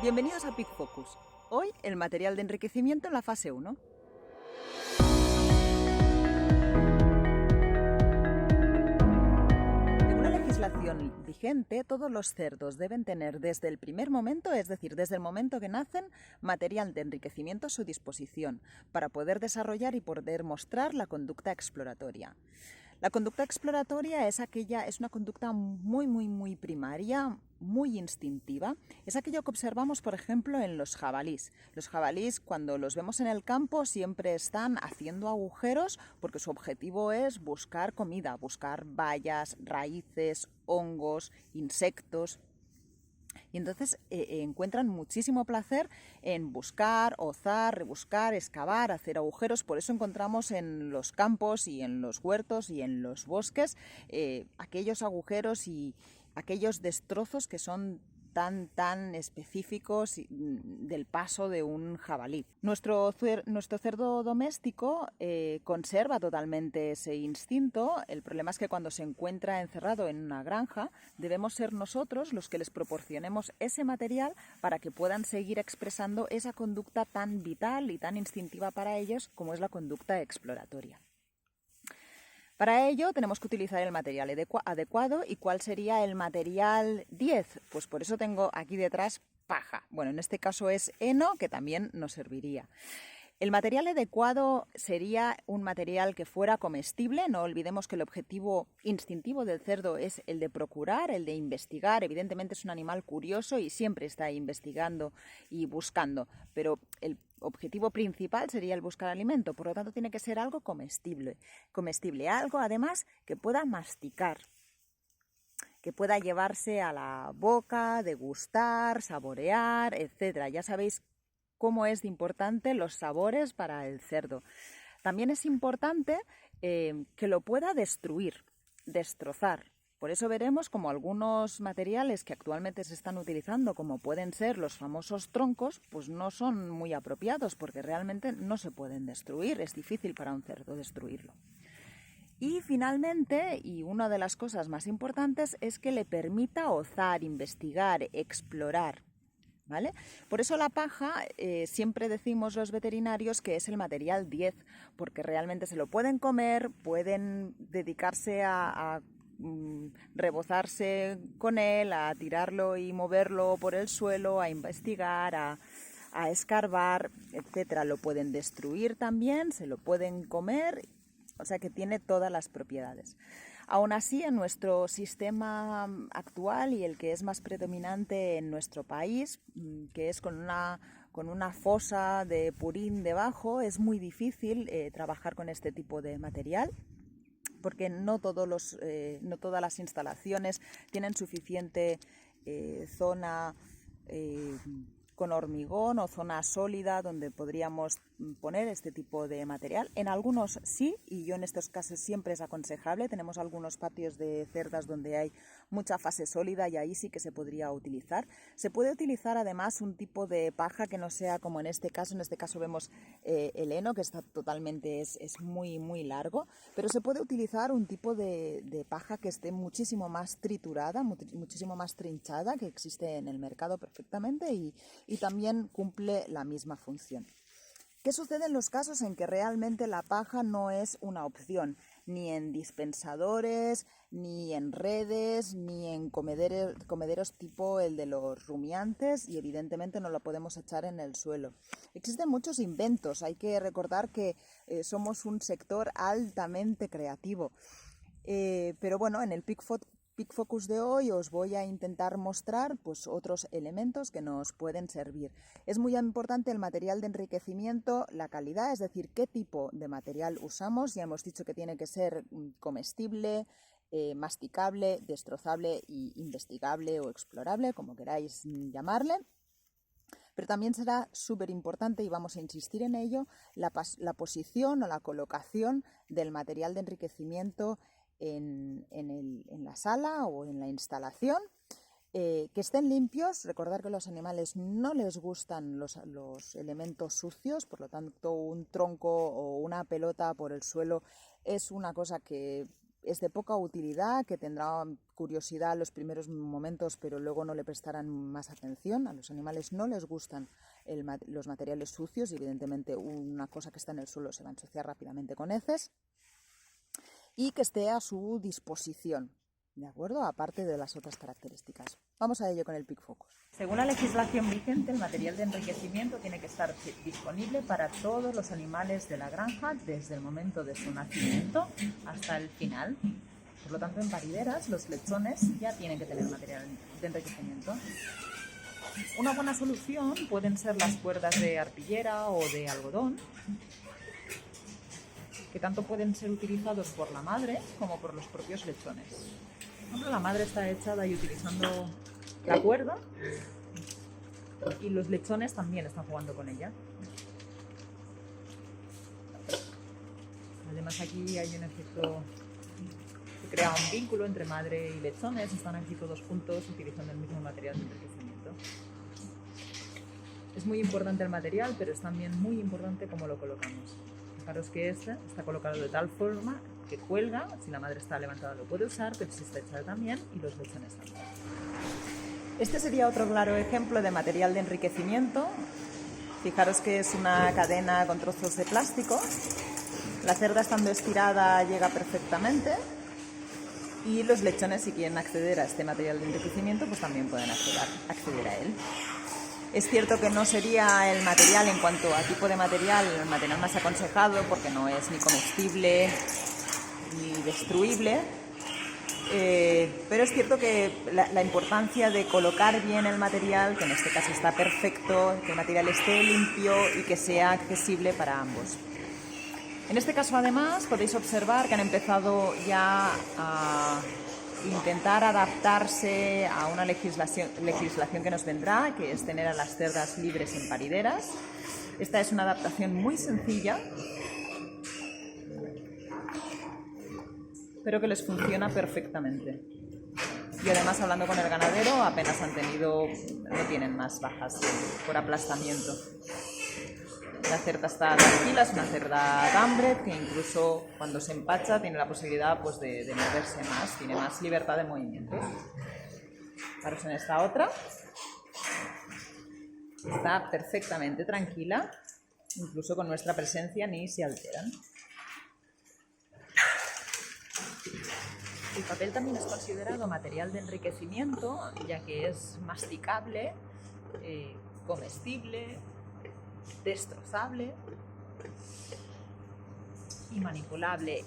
Bienvenidos a Pic Focus. Hoy el material de enriquecimiento en la fase 1. Según la legislación vigente, todos los cerdos deben tener desde el primer momento, es decir, desde el momento que nacen, material de enriquecimiento a su disposición para poder desarrollar y poder mostrar la conducta exploratoria. La conducta exploratoria es una conducta muy primaria, muy instintiva. Es aquello que observamos, por ejemplo, en los jabalís. Los jabalís, cuando los vemos en el campo, siempre están haciendo agujeros porque su objetivo es buscar comida, buscar bayas, raíces, hongos, insectos. Y entonces encuentran muchísimo placer en buscar, ozar, rebuscar, excavar, hacer agujeros. Por eso encontramos en los campos y en los huertos y en los bosques aquellos agujeros y aquellos destrozos que son tan específicos del paso de un jabalí. Nuestro cerdo doméstico conserva totalmente ese instinto. El problema es que cuando se encuentra encerrado en una granja, debemos ser nosotros los que les proporcionemos ese material para que puedan seguir expresando esa conducta tan vital y tan instintiva para ellos como es la conducta exploratoria. Para ello tenemos que utilizar el material adecuado. ¿Y cuál sería el material 10? Pues por eso tengo aquí detrás paja. Bueno, en este caso es heno, que también nos serviría. El material adecuado sería un material que fuera comestible. No olvidemos que el objetivo instintivo del cerdo es el de procurar, el de investigar. Evidentemente es un animal curioso y siempre está investigando y buscando, pero el objetivo principal sería el buscar alimento. Por lo tanto, tiene que ser algo comestible, algo además que pueda masticar, que pueda llevarse a la boca, degustar, saborear, etc. Ya sabéis cómo es importante los sabores para el cerdo. También es importante que lo pueda destrozar. Por eso veremos como algunos materiales que actualmente se están utilizando, como pueden ser los famosos troncos, pues no son muy apropiados porque realmente no se pueden destruir. Es difícil para un cerdo destruirlo. Y finalmente, y una de las cosas más importantes, es que le permita ozar, investigar, explorar. ¿Vale? Por eso la paja, siempre decimos los veterinarios que es el material 10, porque realmente se lo pueden comer, pueden dedicarse a rebozarse con él, a tirarlo y moverlo por el suelo, a investigar, a escarbar, etcétera. Lo pueden destruir también, se lo pueden comer, o sea que tiene todas las propiedades. Aún así, en nuestro sistema actual y el que es más predominante en nuestro país, que es con una fosa de purín debajo, es muy difícil trabajar con este tipo de material, porque no todas las instalaciones tienen suficiente zona con hormigón o zona sólida donde podríamos poner este tipo de material. En algunos sí, y yo en estos casos siempre es aconsejable. Tenemos algunos patios de cerdas donde hay mucha fase sólida y ahí sí que se podría utilizar. Se puede utilizar además un tipo de paja que no sea como en este caso. En este caso vemos el heno, que está totalmente, es muy largo, pero se puede utilizar un tipo de paja que esté muchísimo más triturada, muchísimo más trinchada, que existe en el mercado perfectamente y también cumple la misma función. ¿Qué sucede en los casos en que realmente la paja no es una opción? Ni en dispensadores, ni en redes, ni en comederos tipo el de los rumiantes, y evidentemente no lo podemos echar en el suelo. Existen muchos inventos. Hay que recordar que somos un sector altamente creativo. Pero bueno, en el Pic Focus de hoy os voy a intentar mostrar pues otros elementos que nos pueden servir. Es muy importante el material de enriquecimiento, la calidad, es decir, qué tipo de material usamos. Ya hemos dicho que tiene que ser comestible, masticable, destrozable y investigable o explorable, como queráis llamarle. Pero también será súper importante, y vamos a insistir en ello, la posición o la colocación del material de enriquecimiento en la sala o en la instalación, que estén limpios. Recordar que a los animales no les gustan los elementos sucios, por lo tanto un tronco o una pelota por el suelo es una cosa que es de poca utilidad, que tendrá curiosidad en los primeros momentos, pero luego no le prestarán más atención. A los animales no les gustan los materiales sucios y evidentemente una cosa que está en el suelo se va a ensuciar rápidamente con heces. Y que esté a su disposición, ¿de acuerdo? Aparte de las otras características. Vamos a ello con el PIC-Focus. Según la legislación vigente, el material de enriquecimiento tiene que estar disponible para todos los animales de la granja desde el momento de su nacimiento hasta el final. Por lo tanto, en parideras, los lechones ya tienen que tener material de enriquecimiento. Una buena solución pueden ser las cuerdas de arpillera o de algodón, que tanto pueden ser utilizados por la madre como por los propios lechones. Por ejemplo, la madre está echada y utilizando la cuerda y los lechones también están jugando con ella. Además, aquí hay un efecto que crea un vínculo entre madre y lechones, están aquí todos juntos utilizando el mismo material de enriquecimiento. Es muy importante el material, pero es también muy importante cómo lo colocamos. Fijaros que este está colocado de tal forma que cuelga, si la madre está levantada lo puede usar, pero si está echada también, y los lechones también. Este sería otro claro ejemplo de material de enriquecimiento. Fijaros que es una cadena con trozos de plástico. La cerda estando estirada llega perfectamente y los lechones, si quieren acceder a este material de enriquecimiento, pues también pueden acceder a él. Es cierto que no sería el material, en cuanto a tipo de material, el material más aconsejado, porque no es ni comestible ni destruible, pero es cierto que la importancia de colocar bien el material, que en este caso está perfecto, que el material esté limpio y que sea accesible para ambos. En este caso, además, podéis observar que han empezado ya a intentar adaptarse a una legislación que nos vendrá, que es tener a las cerdas libres en parideras. Esta es una adaptación muy sencilla, pero que les funciona perfectamente. Y además, hablando con el ganadero, apenas no tienen más bajas por aplastamiento. La cerda está tranquila, es una cerda gambre que incluso cuando se empacha tiene la posibilidad pues, de moverse más, tiene más libertad de movimiento. Fijaros en esta otra. Está perfectamente tranquila, incluso con nuestra presencia ni se alteran. El papel también es considerado material de enriquecimiento, ya que es masticable, comestible, destrozable y manipulable.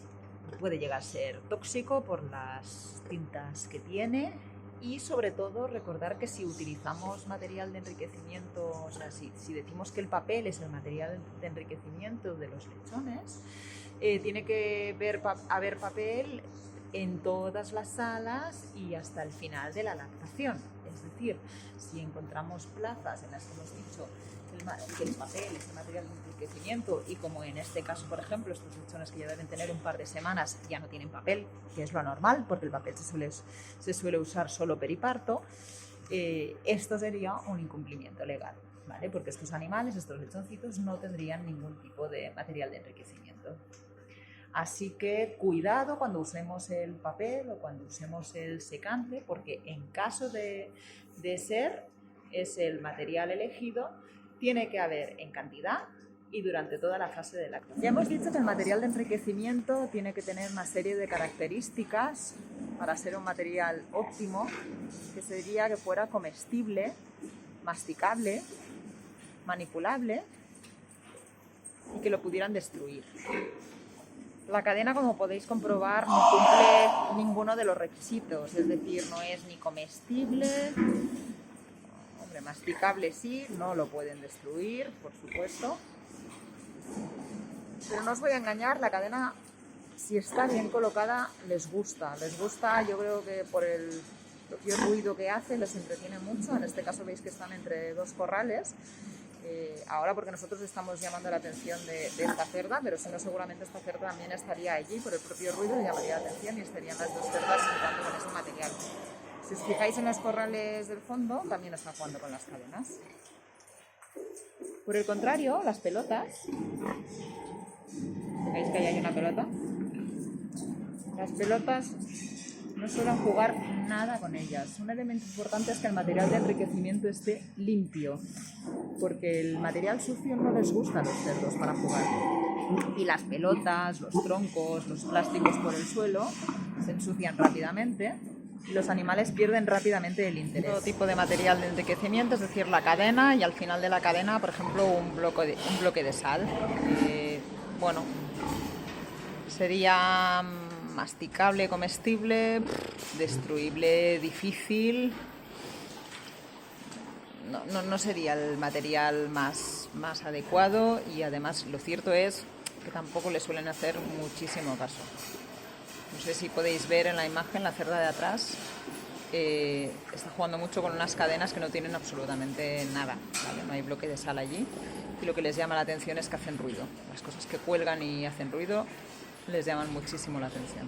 Puede llegar a ser tóxico por las tintas que tiene y sobre todo recordar que si utilizamos material de enriquecimiento, o sea, si decimos que el papel es el material de enriquecimiento de los lechones, tiene que haber papel en todas las salas y hasta el final de la lactación. Es decir, si encontramos plazas en las que hemos dicho que el papel es el material de enriquecimiento y como en este caso, por ejemplo, estos lechones que ya deben tener un par de semanas ya no tienen papel, que es lo normal porque el papel se suele usar solo periparto, esto sería un incumplimiento legal, ¿vale? Porque estos animales, estos lechoncitos, no tendrían ningún tipo de material de enriquecimiento. Así que cuidado cuando usemos el papel o cuando usemos el secante, porque en caso de ser es el material elegido, tiene que haber en cantidad y durante toda la fase de lactación. Ya hemos dicho que el material de enriquecimiento tiene que tener una serie de características para ser un material óptimo, que sería que fuera comestible, masticable, manipulable y que lo pudieran destruir. La cadena, como podéis comprobar, no cumple ninguno de los requisitos, es decir, no es ni comestible, masticable sí, no lo pueden destruir, por supuesto. Pero no os voy a engañar, la cadena, si está bien colocada, les gusta, yo creo que por el propio ruido que hace, les entretiene mucho. En este caso veis que están entre dos corrales. Ahora porque nosotros estamos llamando la atención de esta cerda, pero si no seguramente esta cerda también estaría allí por el propio ruido, le llamaría la atención y estarían las dos cerdas jugando con ese material. Si os fijáis en los corrales del fondo, también están jugando con las cadenas. Por el contrario, las pelotas, ¿veis que ahí hay una pelota? Las pelotas no suelen jugar nada con ellas. Un elemento importante es que el material de enriquecimiento esté limpio, porque el material sucio no les gusta a los cerdos para jugar. Y las pelotas, los troncos, los plásticos por el suelo se ensucian rápidamente y los animales pierden rápidamente el interés. Todo tipo de material de enriquecimiento, es decir, la cadena, y al final de la cadena, por ejemplo, un bloque de sal. Bueno, sería masticable, comestible, destruible, difícil. No sería el material más adecuado, y además lo cierto es que tampoco le suelen hacer muchísimo caso. No sé si podéis ver en la imagen, la cerda de atrás está jugando mucho con unas cadenas que no tienen absolutamente nada, ¿vale? No hay bloque de sal allí, y lo que les llama la atención es que hacen ruido. Las cosas que cuelgan y hacen ruido les llaman muchísimo la atención.